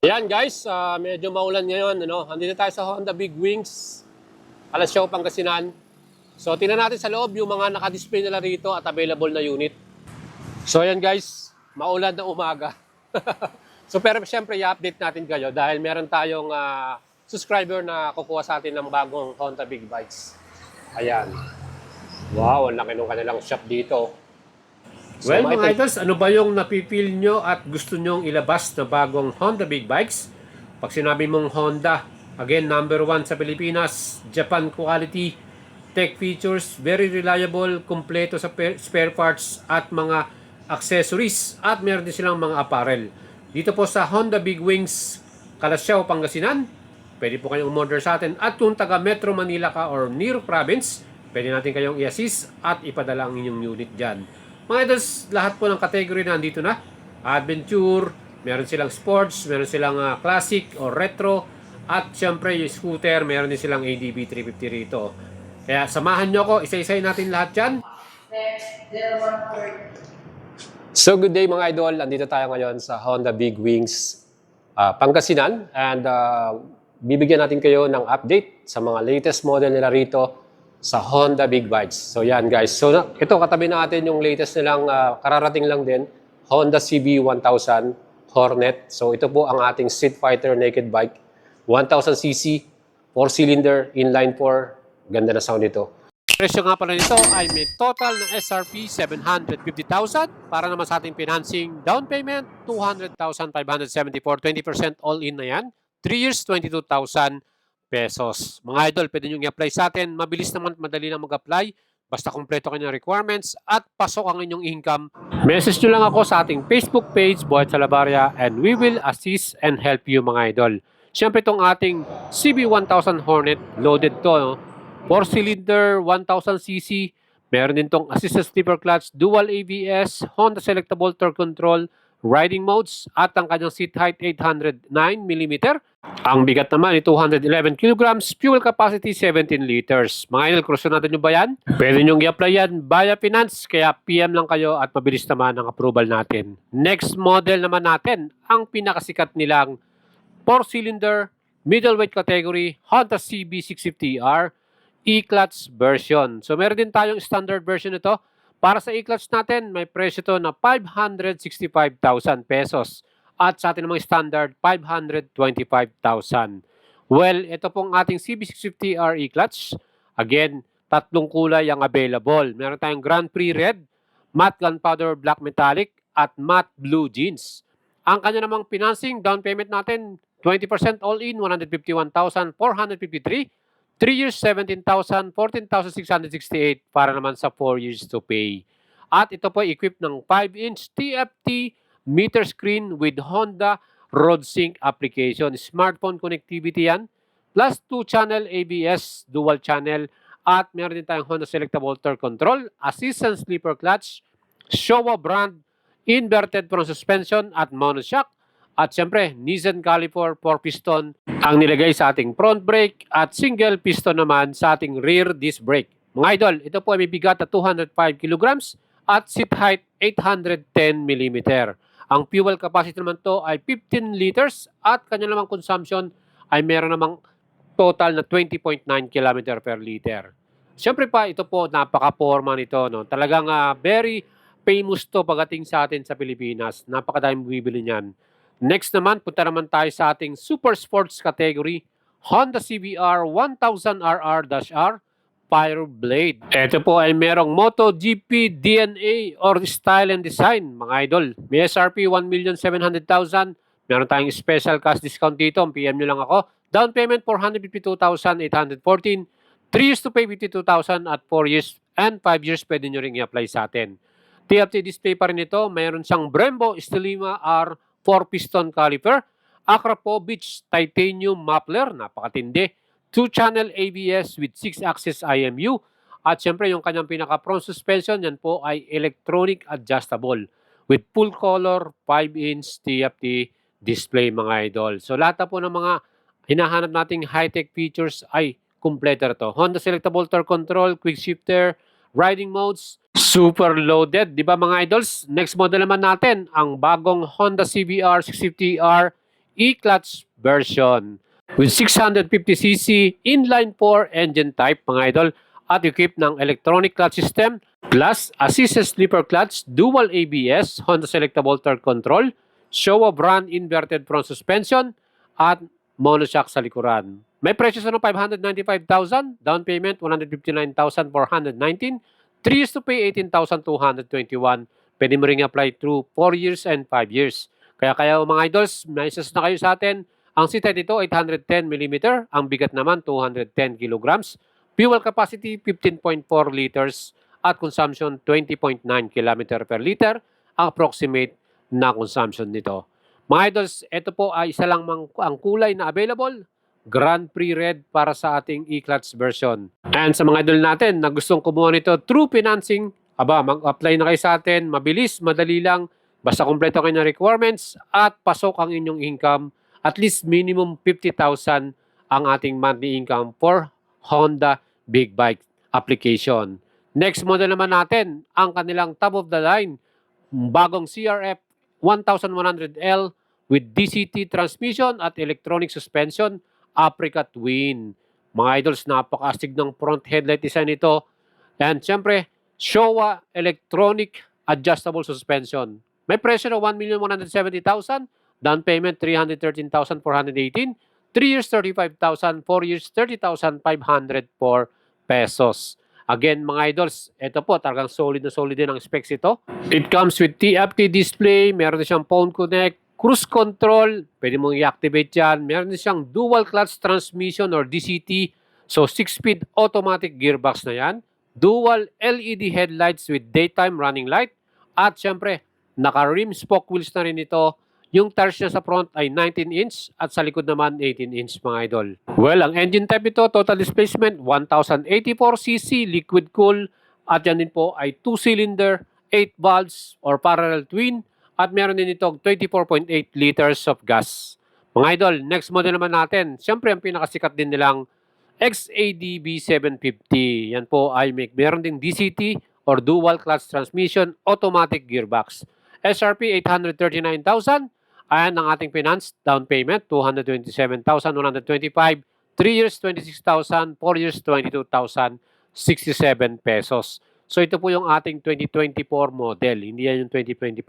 Ayan guys, medyo maulan ngayon. Andito tayo sa Honda Big Wings, Alasyaw, Pangasinan. So tingnan natin sa loob yung mga naka-display nila rito at available na unit. So ayan guys, maulan na umaga. So pero siyempre i-update natin kayo dahil meron tayong subscriber na kukuha sa atin ng bagong Honda Big Bikes. Ayan. Wow, ang laki ng kanilang shop dito. Well, mga idols, ano ba yung napipil nyo at gusto nyong ilabas na bagong Honda Big Bikes? Pag sinabi mong Honda, again, number 1 sa Pilipinas, Japan quality, tech features, very reliable, kumpleto sa spare parts at mga accessories, at meron din silang mga apparel. Dito po sa Honda Big Wings, Kalasyaw, Pangasinan, pwede po kayong umorder sa atin. At kung taga Metro Manila ka or near province, pwede natin kayong i-assist at ipadala ang inyong unit dyan. Mga idols, lahat po ng category na nandito na. Adventure, meron silang sports, meron silang classic or retro, at syempre yung scooter, meron din silang ADB 350 rito. Kaya samahan nyo ako, isa-isay natin lahat dyan. So good day mga idol, andito tayo ngayon sa Honda Big Wings Pangasinan, and bibigyan natin kayo ng update sa mga latest model nila rito sa Honda Big Bikes. So yan guys. So ito katabi natin yung latest nilang kararating lang din, Honda CB 1000 Hornet. So ito po ang ating Street Fighter naked bike. 1000cc, 4-cylinder, inline 4. Ganda na sound nito. Presyo nga pala nito ay may total na SRP 750,000 para naman sa ating financing. Down payment 200,574, 20% all in na yan. 3 years 22,000 pesos. Mga idol, pwede nyo i-apply sa atin. Mabilis naman, madali lang mag-apply. Basta kompleto kayo ng requirements at pasok ang inyong income. Message nyo lang ako sa ating Facebook page, Boyd Salabaria, and we will assist and help you mga idol. Siyempre itong ating CB1000 Hornet, loaded to. No? 4-cylinder, 1000cc. Meron din itong assisted slipper clutch, dual ABS, Honda selectable torque control, riding modes, at ang kanyang seat height 809mm. Ang bigat naman ay 211 kilograms, fuel capacity 17 liters. Mga idol, cruise natin nyo ba yan? Pwede nyo i-apply yan via finance, kaya PM lang kayo at mabilis naman ang approval natin. Next model naman natin, ang pinakasikat nilang 4-cylinder, middleweight category, Honda CB650R, E-Clutch version. So meron din tayong standard version nito. Para sa E-Clutch natin, may presyo to na 565,000 pesos. At sa ating mga standard, 525,000. Well, ito pong ating CB650R E-Clutch. Again, tatlong kulay ang available. Meron tayong Grand Prix Red, Matte Gunpowder Black Metallic, at Matte Blue Jeans. Ang kanya namang financing, down payment natin, 20% all in, 151,453. 3 years, 17,000, 14,668 para naman sa 4 years to pay. At ito po equipped ng 5-inch TFT meter screen with Honda RoadSync application. Smartphone connectivity yan. Plus 2-channel ABS, dual channel. At meron din tayong Honda selectable torque control, assistant slipper clutch, Showa brand, inverted front suspension at monoshock. At siyempre, Nissan Caliper 4-piston ang nilagay sa ating front brake at single piston naman sa ating rear disc brake. Mga idol, ito po ay may bigat na 205 kilograms at seat height 810mm. Ang fuel capacity naman to ay 15 liters at kanya namang consumption ay meron namang total na 20.9 km per liter. Siyempre pa, ito po napaka-forma nito. No? Talagang very famous to pagdating sa atin sa Pilipinas. Napakadaming bumibili niyan. Next naman, punta naman tayo sa ating super sports category, Honda CBR 1000RR-R Fire Blade. Ito po ay merong MotoGP DNA or style and design, mga idol. May SRP 1,700,000. Meron tayong special cash discount dito. PM nyo lang ako. Down payment 452,814. 3 years to pay 52,000 at 4 years and 5 years pwede nyo ring i-apply sa atin. TFT display pa rin ito. Mayroon siyang Brembo Stelima R 4-piston caliper, Akrapovic titanium muffler, napakatindi, 2-channel ABS with 6-axis IMU, at syempre yung kanyang pinaka-front suspension, yan po ay electronic adjustable with full color 5-inch TFT display mga idol. So lahat po ng mga hinahanap nating high-tech features ay kumpleto to. Honda selectable torque control, quick shifter, riding modes, super loaded, di ba mga idols? Next model naman natin, ang bagong Honda CBR 650R E-Clutch version with 650cc inline 4 engine type mga idol at equipped ng electronic clutch system plus assisted slipper clutch, dual ABS, Honda Selectable Torque Control, Showa brand inverted front suspension at monoshock sa likuran. May presyo sa 595,000, down payment 159,419, 3 years to pay 18,221. Pwede mo ring apply through 4 years and 5 years. Kaya mga idols, may isas na kayo sa atin. Ang seat height ito 810mm, ang bigat naman 210 kilograms. Fuel capacity 15.4 liters at consumption 20.9 km per liter ang approximate na consumption nito. Mga idols, ito po ay isa lang ang kulay na available, Grand Prix Red para sa ating E-Clutch version. And sa mga idol natin na gustong kumuha nito through financing, mag-apply na kayo sa atin, mabilis, madali lang, basta kompleto kayo ng requirements at pasok ang inyong income, at least minimum 50,000 ang ating monthly income for Honda Big Bike application. Next model naman natin, ang kanilang top of the line, bagong CRF 1100L with DCT transmission at electronic suspension, Apricot Twin. Mga idols, napaka-astig ng front headlight design nito. And syempre, Showa electronic adjustable suspension. May presyo na 1,170,000, down payment 313,418, 3 years 35,000, 4 years 30,504 pesos. Again, mga idols, ito po, talagang solid na solid din ang specs ito. It comes with TFT display, meron din siyang phone connect, cruise control, pwede mong i-activate yan. Meron din siyang dual clutch transmission or DCT, so 6-speed automatic gearbox na yan. Dual LED headlights with daytime running light. At syempre, naka-rim spoke wheels na rin ito. Yung tires niya sa front ay 19-inch at sa likod naman 18-inch mga idol. Well, ang engine type ito, total displacement 1084cc liquid cool at yan din po ay 2-cylinder, 8 valves or parallel twin at meron din ito 24.8 liters of gas. Mga idol, next model naman natin, siyempre ang pinakasikat din nilang XAD B750. Yan po ay meron ding DCT or dual clutch transmission automatic gearbox. SRP 839,000. Ayan ang ating finance, down payment, 227,125, 3 years, 26,000, 4 years, 22,067 pesos. So ito po yung ating 2024 model, hindi yan yung 2025.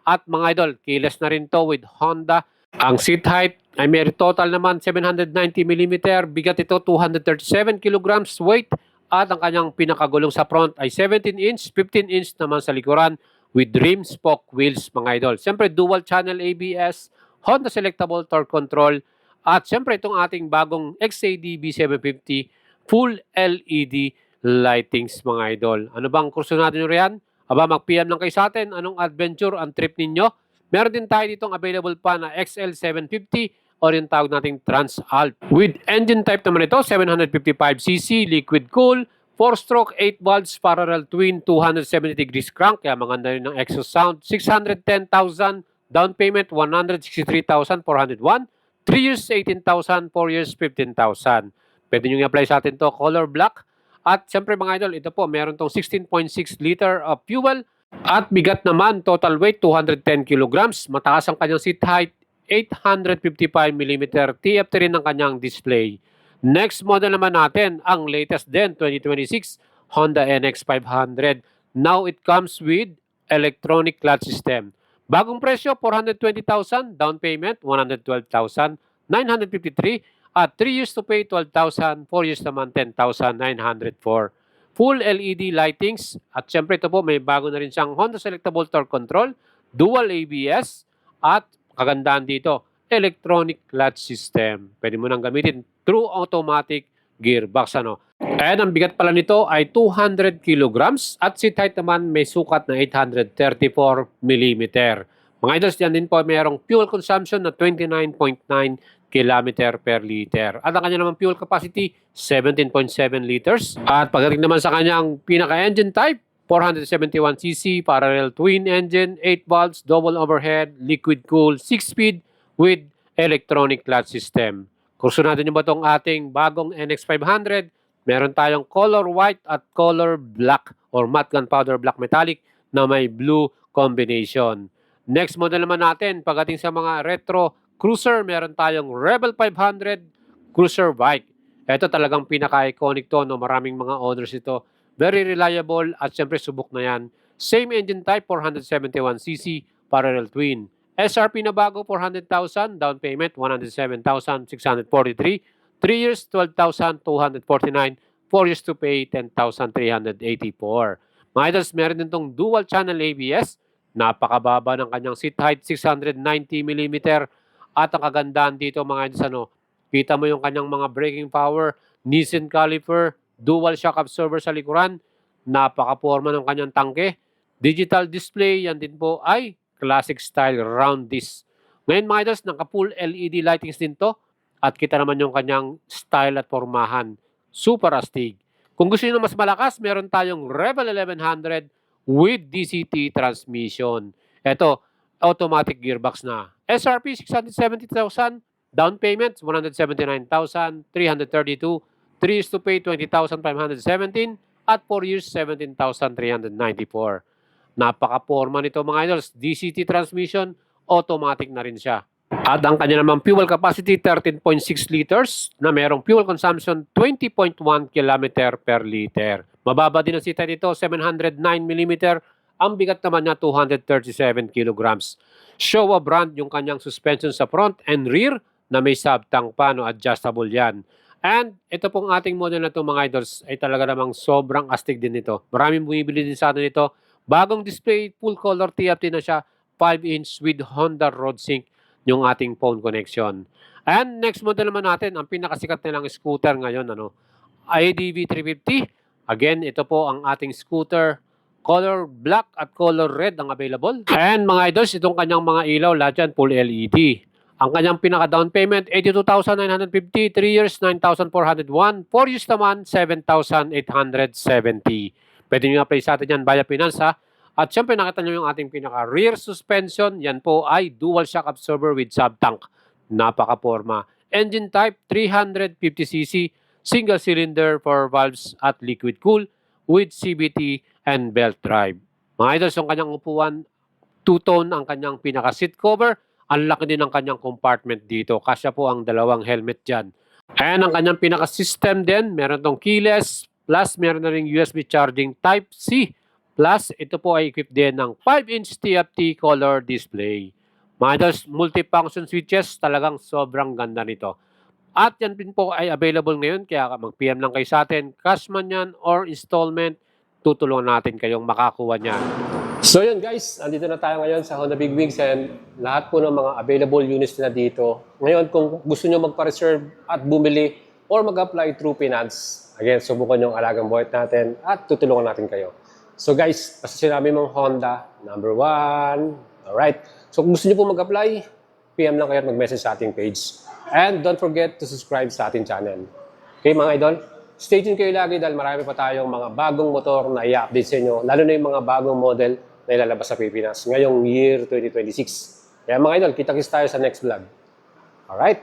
At mga idol, keyless na rin to with Honda. Ang seat height ay may total naman 790mm, bigat ito 237 kilograms weight, at ang kanyang pinakagulong sa front ay 17-inch, 15-inch naman sa likuran, with rim spoke wheels mga idol. Siyempre dual channel ABS, Honda Selectable Torque Control, at siyempre itong ating bagong XAD B750 full LED lightings mga idol. Ano bang kurso natin nyo riyan? Mag-PM lang kayo sa atin. Anong adventure ang trip ninyo? Meron din tayo ditong available pa na XL750 o yung tawag nating Transalp. With engine type naman ito, 755cc liquid cool, 4-stroke, 8 valves, parallel twin, 270 degrees crank, kaya maganda rin ng exhaust sound. 610,000, down payment 163,401, 3 years 18,000, 4 years 15,000. Pwede nyo i-apply sa atin to color black. At siyempre mga idol, ito po, meron tong 16.6 liter of fuel. At bigat naman, total weight 210 kilograms. Mataas ang kanyang seat height, 855mm. TFT rin ang kanyang display. Next model naman natin, ang latest din, 2026, Honda NX500. Now it comes with electronic clutch system. Bagong presyo, 420,000, down payment, 112,953, at 3 years to pay, 12,000, 4 years naman, 10,904. Full LED lightings, at syempre ito po, may bago na rin siyang Honda Selectable Torque Control, dual ABS, at kagandahan dito, electronic clutch system. Pwede mo nang gamitin through automatic gearbox. And ang bigat pala nito ay 200 kilograms at seat height naman may sukat na 834mm. Mga idols, yan din po mayroong fuel consumption na 29.9 km per liter. At ang kanya naman fuel capacity, 17.7 liters. At pagdating naman sa kanyang pinaka-engine type, 471cc, parallel twin engine, 8 valves, double overhead, liquid cool, 6-speed with electronic clutch system. Kurso natin yung ba itong ating bagong NX500, meron tayong color white at color black or matte gunpowder black metallic na may blue combination. Next model naman natin, pagdating sa mga retro cruiser, meron tayong Rebel 500 cruiser bike. Ito talagang pinaka-iconic to, no? Maraming mga owners ito. Very reliable at syempre subok na yan. Same engine type, 471cc, parallel twin. SRP na bago, 400,000. Down payment, 107,643. 3 years, 12,249. 4 years to pay, 10,384. Mga idols, meron din itong dual channel ABS. Napakababa ng kanyang seat height, 690mm. At ang kagandahan dito mga idols, kita mo yung kanyang mga braking power, Nissan caliper, dual shock absorber sa likuran, napaka-forma ng kanyang tangke. Digital display, yan din po ay classic style round disc. Ngayon mga idols, naka-full LED lightings din to. At kita naman yung kanyang style at formahan. Super astig. Kung gusto niyo mas malakas, meron tayong Rebel 1100 with DCT transmission. Ito, automatic gearbox na. SRP 670,000, down payment 179,332, 3 years to pay 20,517 at 4 years 17,394. Napaka-forma nito mga idols. DCT transmission, automatic na rin siya. At ang kanya naman fuel capacity 13.6 liters na merong fuel consumption 20.1 km per liter. Mababa din ang sita nito, 709mm. Ang bigat naman niya 237 kilograms. Showa brand yung kanyang suspension sa front and rear na may sub-tank pa, no, adjustable yan. And ito pong ating model na ito mga idols ay talaga namang sobrang astig din ito. Maraming bumibili din sa atin ito. Bagong display, full color TFT na siya, 5-inch with Honda Road Sync yung ating phone connection. And next model naman natin, ang pinakasikat nilang scooter ngayon, IDV 350. Again, ito po ang ating scooter. Color black at color red ang available. And mga idols, itong kanyang mga ilaw, lahat yan full LED. Ang kanyang pinaka-down payment, 82,950, 3 years, 9,401, 4 years naman, 7,870. Pwede nyo apply sa atin yan via finance, ha? At syempre nakita nyo yung ating pinaka-rear suspension. Yan po ay dual shock absorber with sub-tank. Napaka-forma. Engine type 350cc, single cylinder, 4 valves at liquid cool with CVT and belt drive. Mga idols, yung kanyang upuan, two-tone ang kanyang pinaka-seat cover. Ang laki din ng kanyang compartment dito. Kasya po ang dalawang helmet dyan. And ang kanyang pinaka-system din, meron tong keyless, plus meron na rin USB charging type C. Plus, ito po ay equipped din ng 5-inch TFT color display. Mga idols, multifunction switches, talagang sobrang ganda nito. At yan din po ay available ngayon, kaya mag-PM lang kayo sa atin. Cash man yan or installment, tutulungan natin kayong makakuha niyan. So yun guys, andito na tayo ngayon sa Honda Big Wigs and lahat po ng mga available units na dito. Ngayon, kung gusto nyo magpa-reserve at bumili or mag-apply through finance, again, subukan yung alagang buhay natin at tutulungan natin kayo. So guys, basta sinabi mong Honda, number 1. Alright. So kung gusto niyo po mag-apply, PM lang kayo at mag-message sa ating page. And don't forget to subscribe sa ating channel. Okay mga idol? Stay tuned kayo lagi dahil marami pa tayong mga bagong motor na i-update sa inyo. Lalo na yung mga bagong model na ilalabas sa Pilipinas ngayong year 2026. Kaya mga idol, kita-kits tayo sa next vlog. Alright?